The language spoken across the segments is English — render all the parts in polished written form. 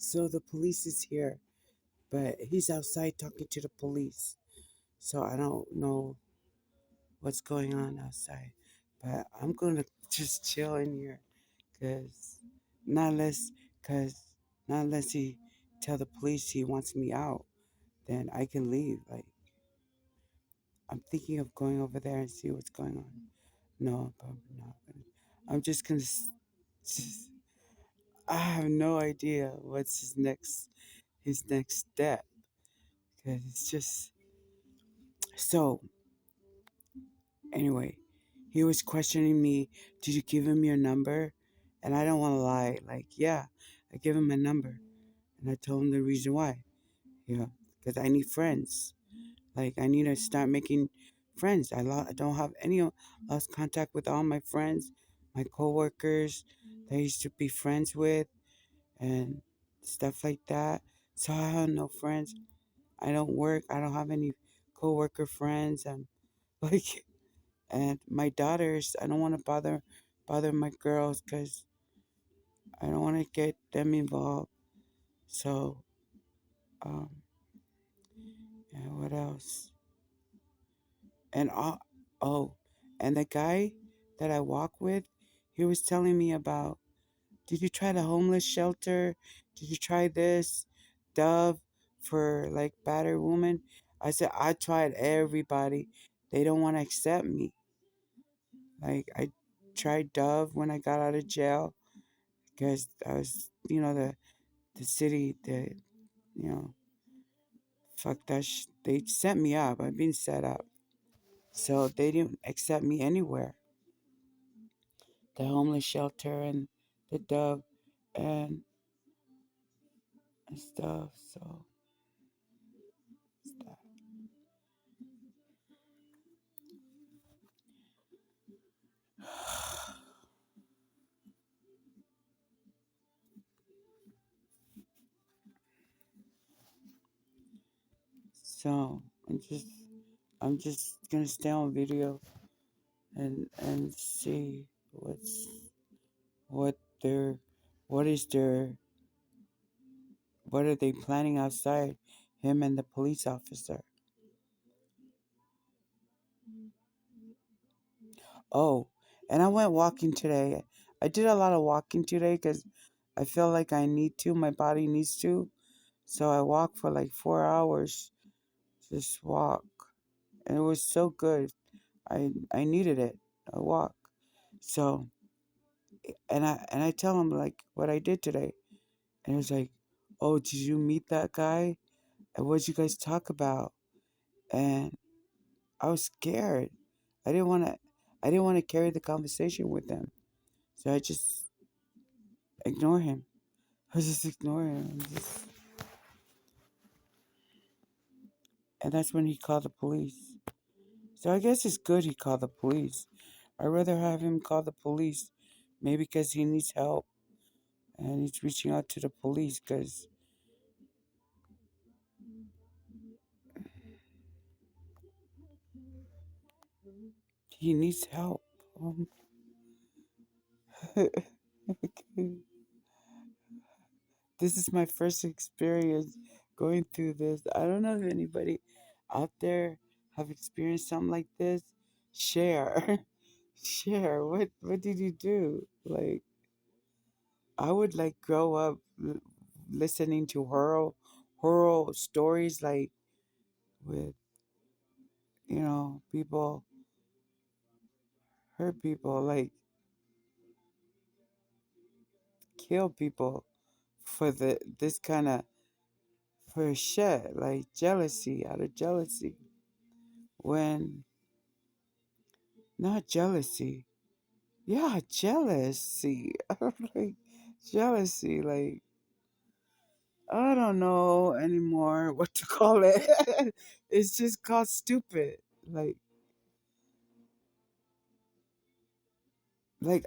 So the police is here, but he's outside talking to the police. So I don't know what's going on outside. But I'm gonna just chill in here, cause not unless, cause not unless he tell the police he wants me out, then I can leave. Like I'm thinking of going over there and see what's going on. No, but I'm not gonna. I'm just gonna. Just, I have no idea what's his next step. Cause it's just so. Anyway, he was questioning me. Did you give him your number? And I don't want to lie. Like, yeah, I gave him my number, and I told him the reason why. Yeah, because I need friends. Like, I need to start making friends. I don't have any. Lost contact with all my friends, my coworkers that I used to be friends with, and stuff like that. So I have no friends. I don't work. I don't have any coworker friends. I'm like, and my daughters. I don't want to bother my girls because I don't want to get them involved. So, um, yeah, what else? And oh, and the guy that I walk with, he was telling me about. Did you try the homeless shelter? Did you try this Dove for like battered women? I said I tried everybody. They don't want to accept me. Like I tried Dove when I got out of jail because I was, the city, you know, fuck that. They set me up. I've been set up, so they didn't accept me anywhere. The homeless shelter and the Dove and, and stuff. So stuff. So I'm just gonna stay on video and see what their what is their what are they planning outside him and the police officer. Oh, and I went walking today. I did a lot of walking today because I feel like I need to. My body needs to. So I walked for like 4 hours. Just walk, and it was so good. I needed it. A walk. So and I tell him like what I did today, and he was like, "Oh, did you meet that guy? And what did you guys talk about?" And I was scared. I didn't want to. I didn't want to carry the conversation with them, so I just ignore him. I just ignore him. And that's when he called the police. So I guess it's good he called the police. I'd rather have him call the police, maybe because he needs help and he's reaching out to the police because he needs help. Um, this is my first experience going through this. I don't know if anybody out there have experienced something like this. Share. Share. What did you do? Like I would like grow up listening to horror stories like with people hurt people like kill people for this kind of for shit like jealousy out of jealousy when not jealousy. Yeah, jealousy. Like jealousy. Like I don't know anymore what to call it. It's just called stupid. Like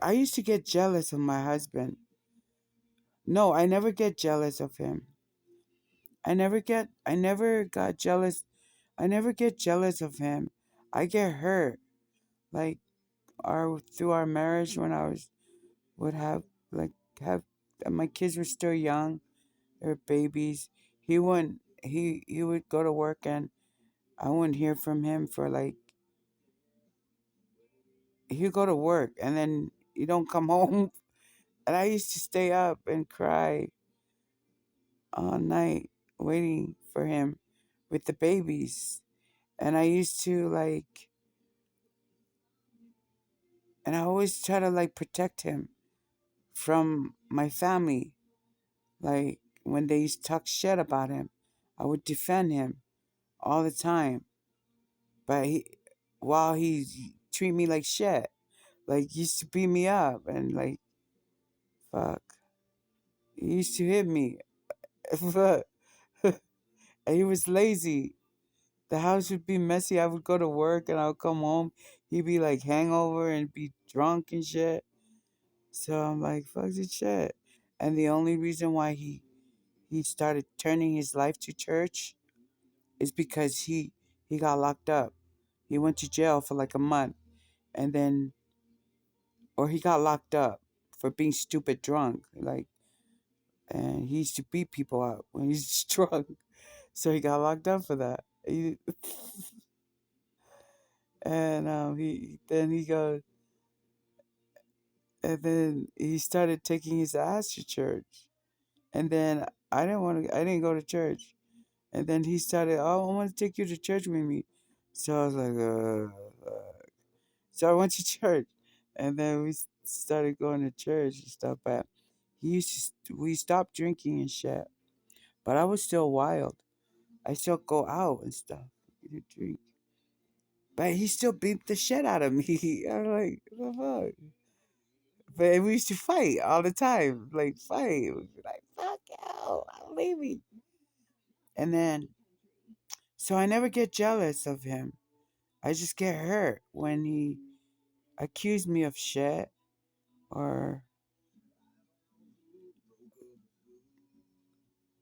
I used to get jealous of my husband. No, I never get jealous of him. I never got jealous. I never get jealous of him. I get hurt. Like our through our marriage when I was would have like have my kids were still young They're babies. He would go to work and I wouldn't hear from him for like he'd go to work and then he don't come home. And I used to stay up and cry all night waiting for him with the babies. And I used to like and I always try to like protect him from my family. Like when they used to talk shit about him, I would defend him all the time. But while he treat me like shit, like used to beat me up and like fuck, he used to hit me. And he was lazy. The house would be messy. I would go to work and I would come home. He'd be like hangover and be drunk and shit. So I'm like, fuck this shit. And the only reason why he started turning his life to church is because he got locked up. He went to jail for like a month and then or he got locked up for being stupid drunk. Like and he used to beat people up when he's drunk. So he got locked up for that. And he goes and then he started taking his ass to church. And then I didn't go to church. And then he started, oh, I want to take you to church with me. So I was like, so I went to church. And then we started going to church and stuff. But we stopped drinking and shit. But I was still wild. I still go out and stuff to drink. But he still beat the shit out of me. I'm like, what the fuck? But we used to fight all the time. Like, fight. We'd be like, fuck you. I'll leave me. And then, so I never get jealous of him. I just get hurt when he accused me of shit or,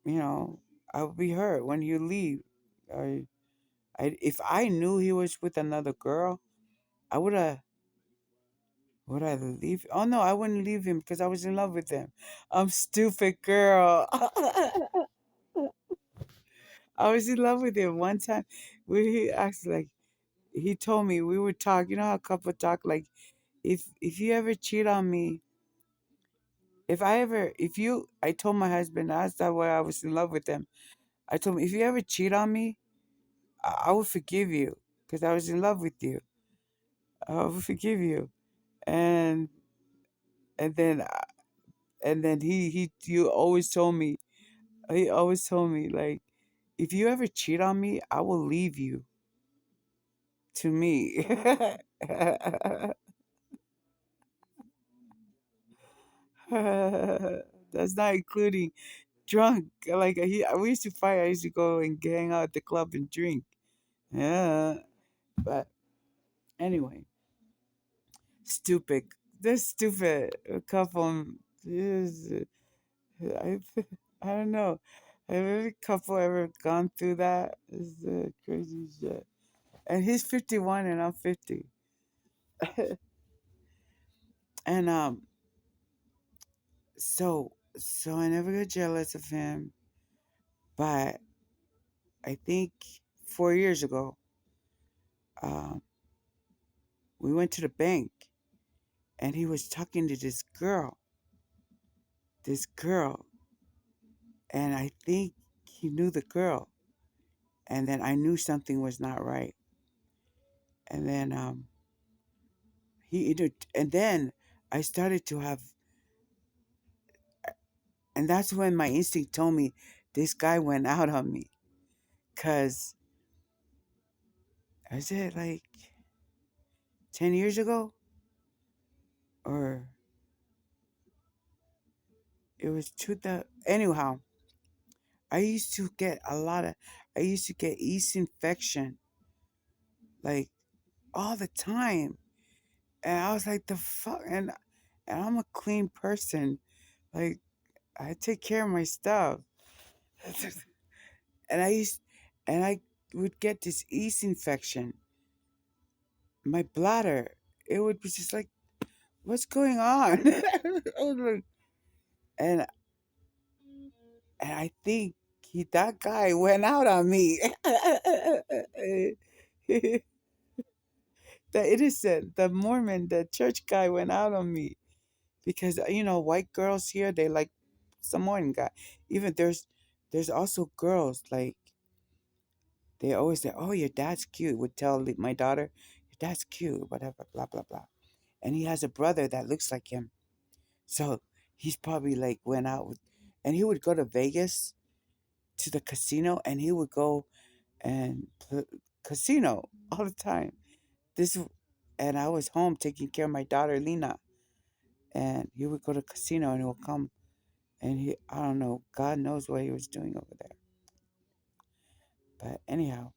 you know, I would be hurt when you leave. Or if I knew he was with another girl, I would I leave? Oh no, I wouldn't leave him because I was in love with him. I'm stupid girl. I was in love with him one time. He asked like he told me we would talk. You know how a couple talk like if you ever cheat on me, if you I told my husband that's that why I was in love with him. I told him if you ever cheat on me, I will forgive you because I was in love with you. I will forgive you. And and then he you always told me he always told me like if you ever cheat on me, I will leave you to me. That's not including drunk. Like we used to fight. I used to go and hang out at the club and drink. Yeah, but anyway, stupid. They're stupid. A couple. Is, I, I don't know. Have every couple ever gone through that? It's crazy shit. And he's 51 and I'm 50. And so I never got jealous of him, but I think 4 years ago, um, we went to the bank and he was talking to this girl, and I think he knew the girl, and then I knew something was not right, and then and then I started to have, and that's when my instinct told me this guy went out on me, cause is it like 10 years ago, or it was anyhow. I used to get I used to get yeast infection like all the time. And I was like, the fuck? And I'm a clean person. Like, I take care of my stuff. and I used, and I would get this yeast infection. My bladder, it would be just like, what's going on? I was like- and And I think that guy went out on me. The innocent, the Mormon, the church guy went out on me because white girls here they like Samoan guy. Even there's also girls like they always say, "Oh, your dad's cute." Would tell my daughter, "Your dad's cute," whatever, blah blah blah. And he has a brother that looks like him, so he's probably like went out with, and he would go to Vegas to the casino, and he would go and casino all the time. This, and I was home taking care of my daughter Lena, and he would go to casino and he would come, and I don't know, God knows what he was doing over there. But anyhow,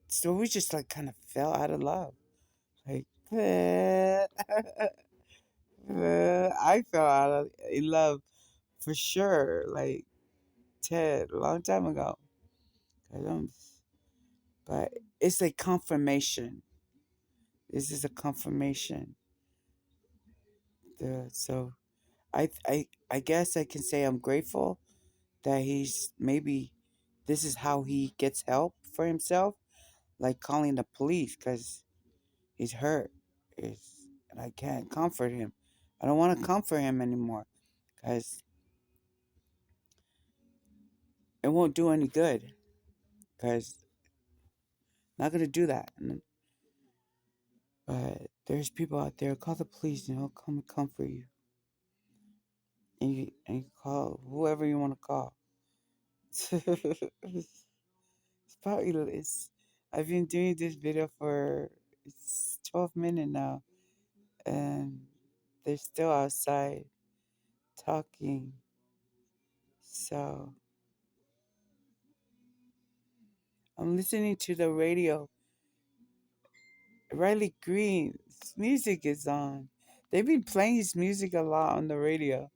so we just like kind of fell out of love. Like, I fell out of in love for sure. Like Ted, a long time ago. I don't, but it's a confirmation. This is a confirmation. So I guess I can say I'm grateful that he's maybe this is how he gets help for himself, like calling the police because he's hurt. And I can't comfort him. I don't want to comfort him anymore because it won't do any good. Because not gonna do that. But there's people out there. Call the police and he'll come and comfort you. And you call whoever you want to call. It's probably it's. I've been doing this video for it's 12 minutes now, and they're still outside talking. So I'm listening to the radio. Riley Green's music is on. They've been playing his music a lot on the radio.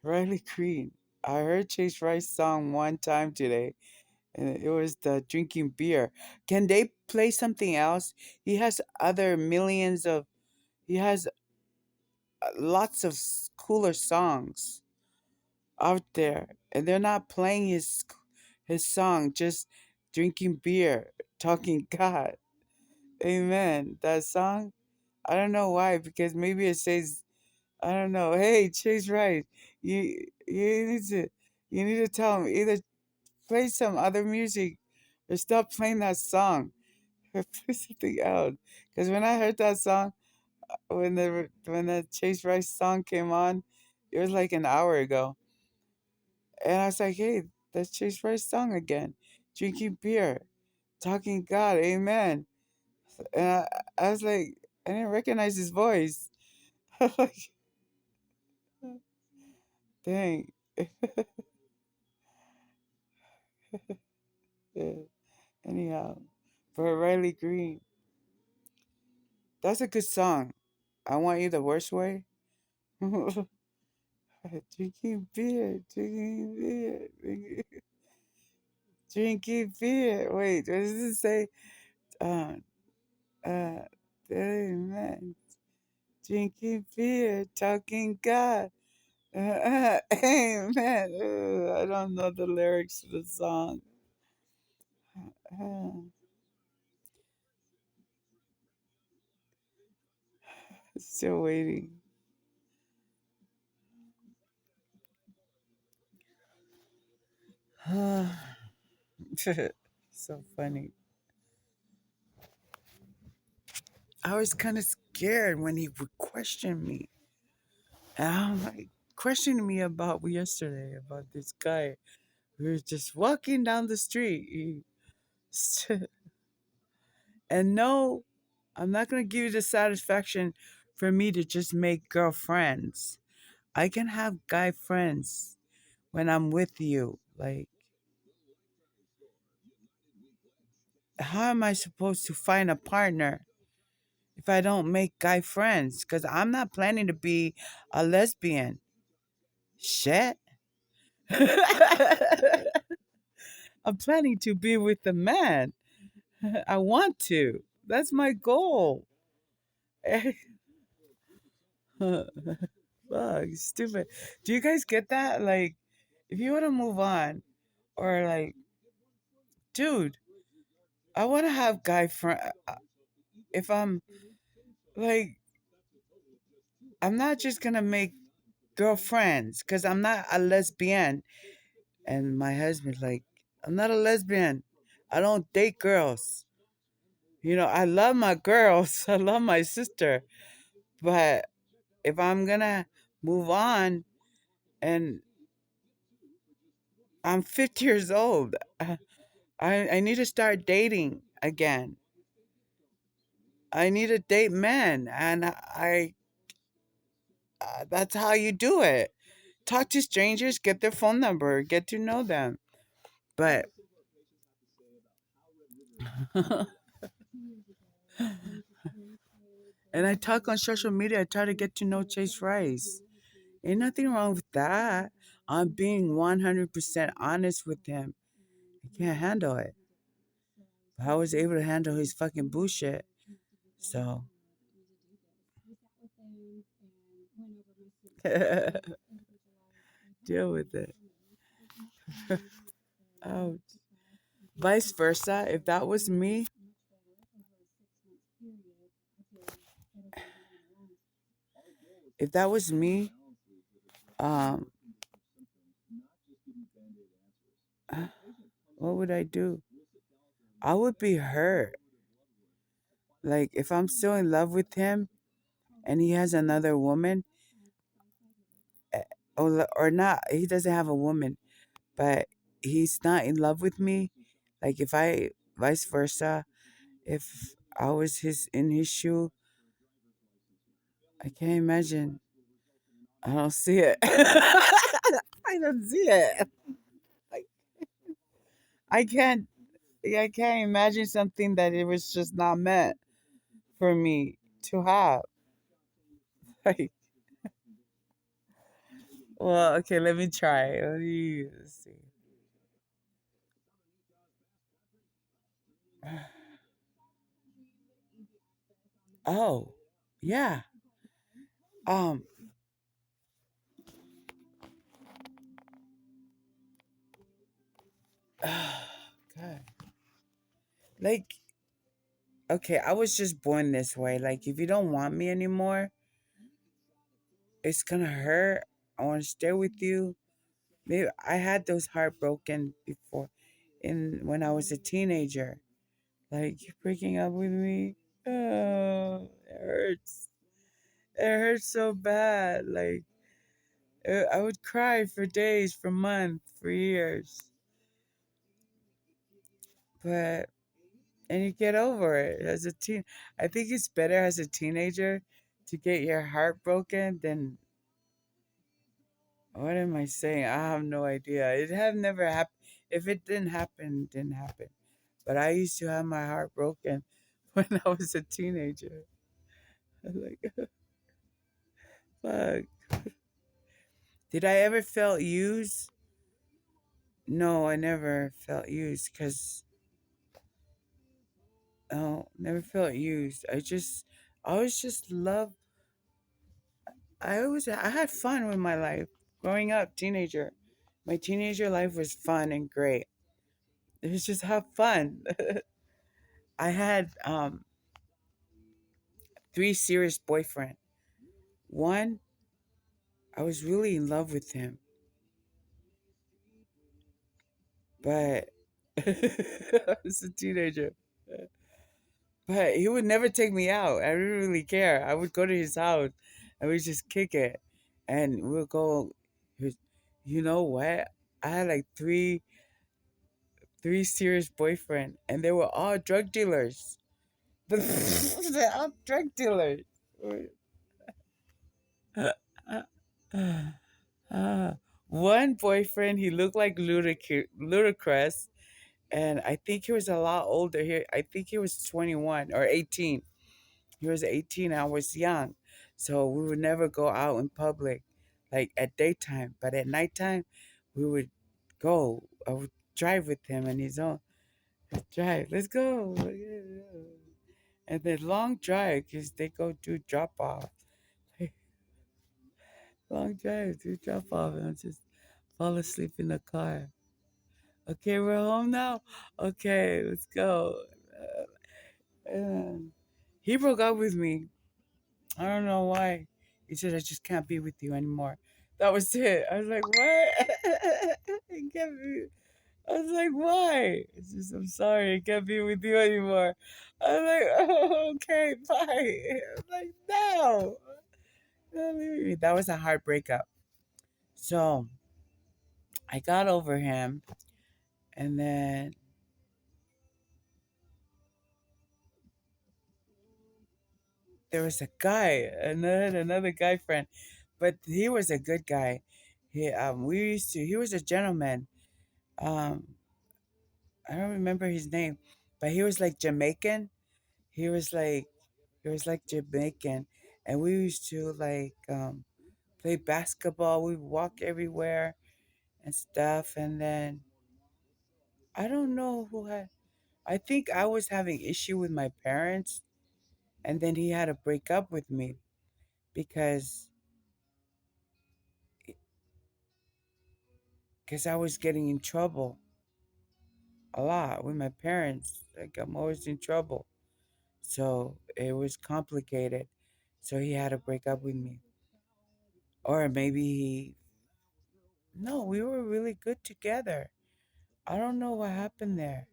Riley Green. I heard Chase Rice's song one time today, and it was the drinking beer. Can they play something else? He has other millions of. He has lots of cooler songs out there, and they're not playing his song. Just drinking beer, talking God. Amen. That song. I don't know why, because maybe it says I don't know. Hey, Chase Rice, you need to tell him either play some other music or stop playing that song or play something else. Because when I heard that song, when the Chase Rice song came on, it was like an hour ago, and I was like, hey, that's Chase Rice song again, drinking beer, talking God, Amen. And I was like, I didn't recognize his voice. Like, dang. Yeah. Anyhow, for Riley Green, that's a good song. I Want You the Worst Way. Drinking beer, drinking beer, drinking beer. Wait, what does it say? Uh, uh, Amen. Drinking beer, talking God. Amen. I don't know the lyrics to the song. Uh, Still waiting. So funny. I was kind of scared when he would question me. And I'm like, questioning me about yesterday, about this guy. We were just walking down the street. And no, I'm not going to give you the satisfaction for me to just make girlfriends. I can have guy friends when I'm with you. Like, how am I supposed to find a partner if I don't make guy friends? Because I'm not planning to be a lesbian. Shit. I'm planning to be with a man. I want to. That's my goal. Fuck, stupid. Do you guys get that? Like, if you want to move on, or like, dude, I want to have guy friend. If I'm like, I'm not just gonna make girlfriends because I'm not a lesbian. And my husband's like, I'm not a lesbian. I don't date girls. I love my girls. I love my sister. But if I'm gonna move on and I'm 50 years old, I need to start dating again. I need to date men, and that's how you do it. Talk to strangers, get their phone number, get to know them. But and I talk on social media. I try to get to know Chase Rice. Ain't nothing wrong with that. I'm being 100% honest with him. I can't handle it. But I was able to handle his fucking bullshit. So deal with it. Oh, vice versa. If that was me, if that was me, um, what would I do? I would be hurt. Like if I'm still in love with him and he has another woman, eh, or not, he doesn't have a woman, but he's not in love with me. Like if I, vice versa, if I was in his shoe, I can't imagine. I don't see it. I don't see it. I, I can't. I can't imagine something that it was just not meant for me to have. Like, well, okay, let me try. Let's see. Oh, yeah. Um. God. Like, okay, I was just born this way. Like, if you don't want me anymore, it's gonna hurt. I want to stay with you. Maybe I had those heartbroken before, in when I was a teenager. Like, you're breaking up with me. Oh, it hurts. It hurts so bad. Like, I would cry for days, for months, for years. But and you get over it as a teen. I think it's better as a teenager to get your heart broken than, what am I saying? I have no idea. It have never happened. If it didn't happen, it didn't happen. But I used to have my heart broken when I was a teenager. Like, fuck. Did I ever felt used? No, I never felt used because, oh, never felt used. I always just love. I had fun with my life growing up, teenager. My teenager life was fun and great. It was just have fun. I had three serious boyfriend. One, I was really in love with him, but I was a teenager. But he would never take me out. I didn't really care. I would go to his house and we just kick it. And we'll go, he was- you know what? I had like three serious boyfriend and they were all drug dealers. They're all drug dealers. One boyfriend, he looked like Ludacris, and I think he was a lot older. Here, I think he was 21 or 18. He was 18. I was young, so we would never go out in public, like at daytime. But at nighttime, we would go. I would drive with him and his own. Let's drive. Let's go. And then long drive because they go do drop off. Long drive to drop off and just fall asleep in the car. Okay, we're home now. Okay, let's go. And he broke up with me. I don't know why. He said, I just can't be with you anymore. That was it. I was like, what? I can't be. I was like, why? It's just, I'm sorry, I can't be with you anymore. I was like, oh, okay, bye. I was like, no. Don't leave me. That was a hard breakup. So I got over him, and then there was a guy, another guy friend, but he was a good guy. He was a gentleman. Um, I don't remember his name, but he was like Jamaican. He was like he was like Jamaican, and we used to like play basketball. We walk everywhere and stuff, and then I don't know who had. I think I was having issue with my parents, and then he had to break up with me because I was getting in trouble a lot with my parents. Like I'm always in trouble. So it was complicated. So he had to break up with me. Or maybe he no, we were really good together. I don't know what happened there.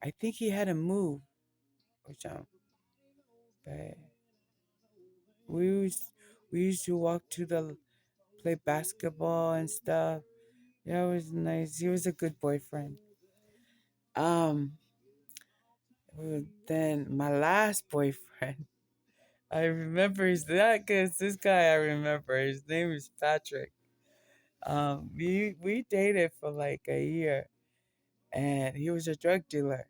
I think he had to move or something. But we used we used to walk to the play basketball and stuff. Yeah, it was nice. He was a good boyfriend. Um then my last boyfriend I remember his that cause this guy I remember. His name is Patrick. We dated for like a year, and he was a drug dealer.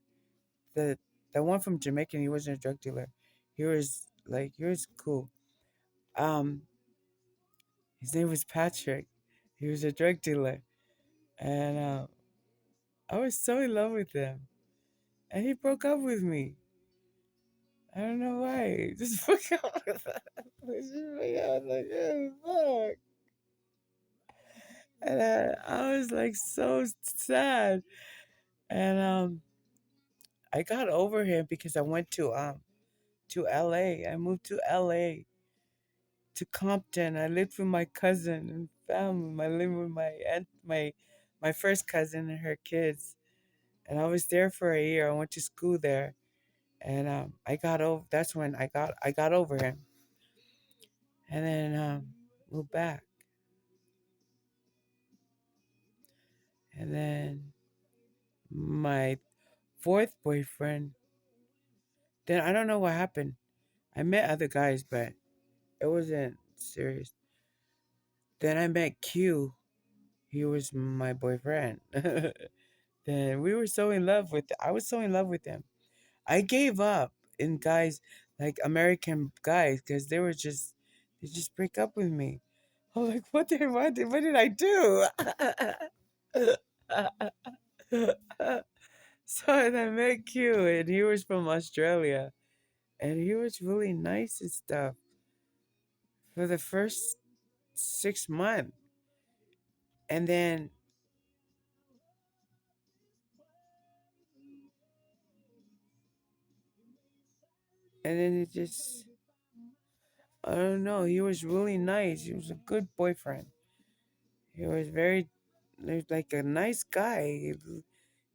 The the one from Jamaica, he wasn't a drug dealer. He was cool. Um, his name was Patrick. He was a drug dealer, and I was so in love with him, and he broke up with me. I don't know why. He just broke up with us. I was like, oh, fuck. And I was like so sad. And I got over him because I went to LA. I moved to LA to Compton. I lived with my cousin and family. I lived with my aunt, my first cousin and her kids. And I was there for a year. I went to school there. And I got over that's when I got over him. And then moved back. And then my fourth boyfriend, then I don't know what happened. I met other guys, but it wasn't serious. Then I met Q. He was my boyfriend. Then we were so in love with I was so in love with him. I gave up in guys like American guys because they just break up with me. I'm like, what did I do? So and I met Q and he was from Australia and he was really nice and stuff for the first 6 months. And then it just I don't know, he was really nice. He was a good boyfriend. He was like a nice guy. He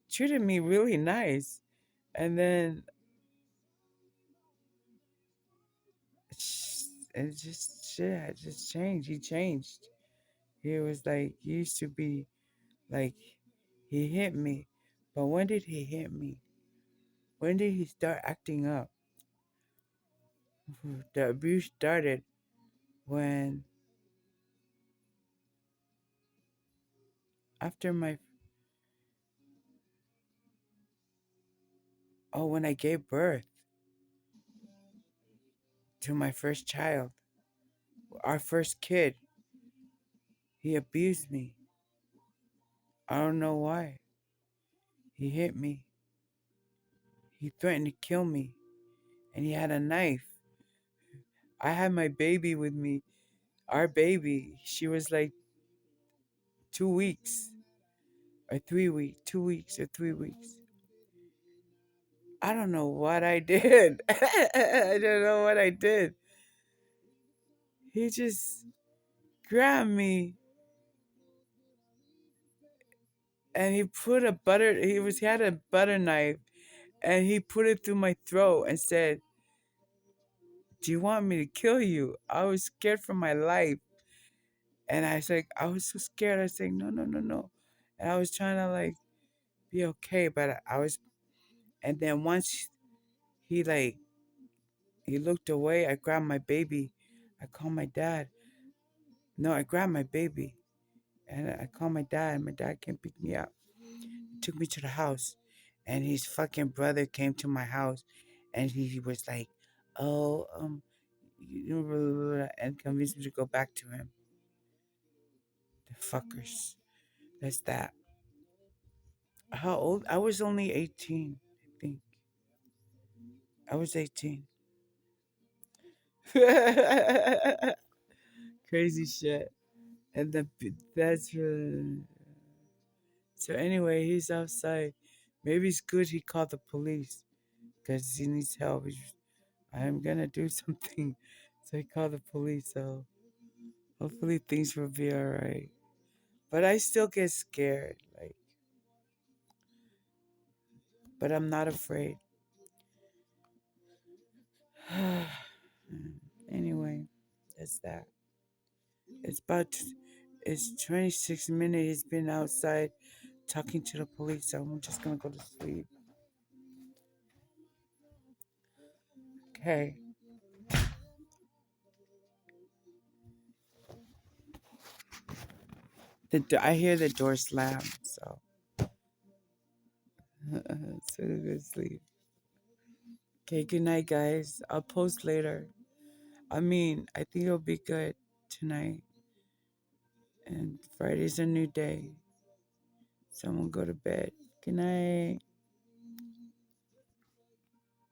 treated me really nice. And then it just shit had just changed. He changed. He was like he used to be like he hit me. But when did he hit me? When did he start acting up? The abuse started when after my when I gave birth to my first child, our first kid, he abused me. I don't know why. He hit me. He threatened to kill me. And he had a knife. I had my baby with me. Our baby. She was like 2 weeks or 3 weeks. 2 weeks or 3 weeks. I don't know what I did. I don't know what I did. He just grabbed me and he had a butter knife and he put it through my throat and said, "Do you want me to kill you?" I was scared for my life. And I was so scared. I was saying, no, no, no, no. And I was trying to like be okay, but I was, and then once he like, he looked away, I grabbed my baby. I called my dad. No, I grabbed my baby and I called my dad, and my dad came pick me up. He took me to the house, and his fucking brother came to my house, and he was like, "Oh, and convinced me to go back to him. The fuckers. That's that. How old? I was only 18, I think. I was 18. Crazy shit. And that's so anyway, he's outside. Maybe it's good he called the police because he needs help. I'm gonna do something. So he called the police. So hopefully things will be alright. But I still get scared. Like, but I'm not afraid. Anyway, that's that. It's about it's 26 minutes. He's been outside talking to the police. So I'm just gonna go to sleep. Okay. I hear the door slam. So so go to sleep. Okay. Good night, guys. I'll post later. I mean, I think it'll be good tonight. And Friday's a new day. So I'm gonna go to bed. Good night.